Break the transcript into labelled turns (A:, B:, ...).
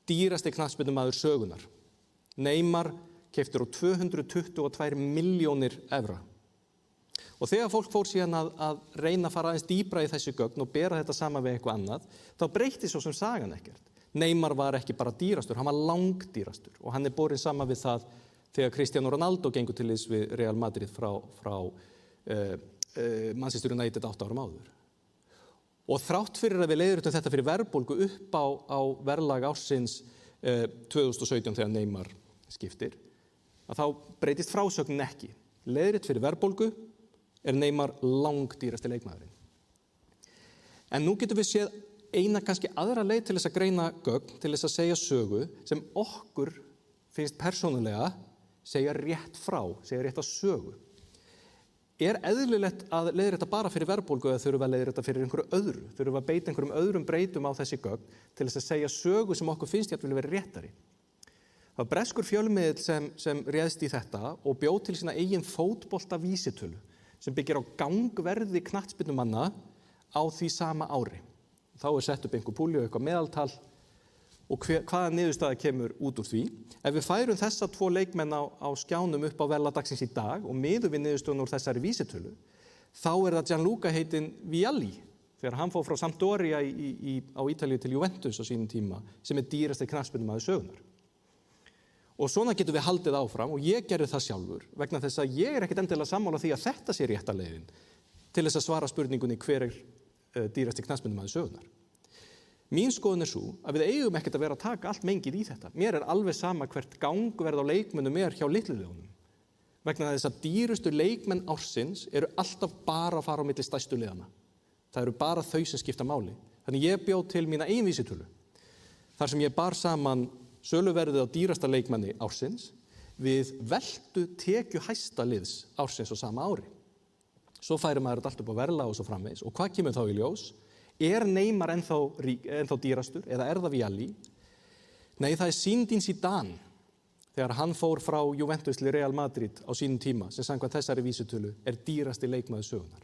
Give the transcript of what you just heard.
A: dýrasti knattspyrnumaður sögunar. Neymar keyptur á 222 milljónir evra. Og þegar fólk fór síðan að reyna að fara aðeins dýpra í þessi gögn og bera þetta saman við eitthvað annað, þá breytti svo sem sagan ekkert. Neymar var ekki bara dýrastur, hann var langdýrastur og hann borin saman við það þegar Cristiano Ronaldo gengur til liðs við Real Madrid frá Manchester United 8 árum áður. Og þrátt fyrir að við leiðréttum þetta fyrir verðbólgu upp á verðlag ársins 2017 þegar Neymar skiptir, að þá breytist frásögnin ekki. Leiðrétt fyrir verðbólgu Neymar langdýrasti leikmaðurinn. En nú getum við séð eina kannski aðra leið til þess að greina gögn, til þess að segja sögu sem okkur finnst persónulega segja rétt frá, segja rétt að sögu. Eðlilegt að leiðrétta bara fyrir verðbólgu eða þurfum að leiðrétta fyrir einhverju öðru? Þurfum að beita einhverjum öðrum breytum á þessi gögn til þess að segja sögu sem okkur finnst jafnvel vera réttari? Það var breskur fjölmiðill sem réðst í þetta og bjó til sína eigin fótboltavísitölu sem byggir á gangverði knattspyrnumanna á því sama ári. Þá sett upp einhver púli og eitthvað meðaltal og hvaða niðurstaða kemur út úr því. Ef við færum þessa 2 leikmenn á skjánum upp á verðlag dagsins í dag og miðum við niðurstöðuna úr þessari vísitölu, þá það Gianluca heitinn Vialli, þegar hann fór frá Sampdoria á Ítalíu til Juventus á sínum tíma, sem dýrasti knattspyrnumaður sögunar. Og svona getum við haldið áfram og ég gerði það sjálfur vegna þess að ég ekkert endilega sammála því að þetta sé rétta leiðin til þess að svara spurningunni hver dýrasti knattspyrnumaður sögunar. Mín skoðun sú að við eigum ekkert að vera að taka allt mengið í þetta. Mér alveg sama hvert gangverð á leikmönnum hjá litlu liðunum. Vegna þess að dýrustu leikmenn ársins eru alltaf bara að fara á milli stærstu liðana. Það eru bara þau sem skipta máli. Þannig ég bjó til mína eigin vísitölu. Þar sem ég bar saman söluverðið á dýrasta leikmanni ársins við veltu tekjuhæsta liðs ársins á sama ári. Svo færir maður þetta allt upp á verðlag og svo framvegis. Og hvað kemur þá í ljós? Neymar ennþá dýrastur eða það Vialli? Nei, það Zinedine Zidane þegar hann fór frá Juventus til Real Madrid á sínum tíma sem samkvæmt þessari vísitölu dýrasti leikmaður sögunar.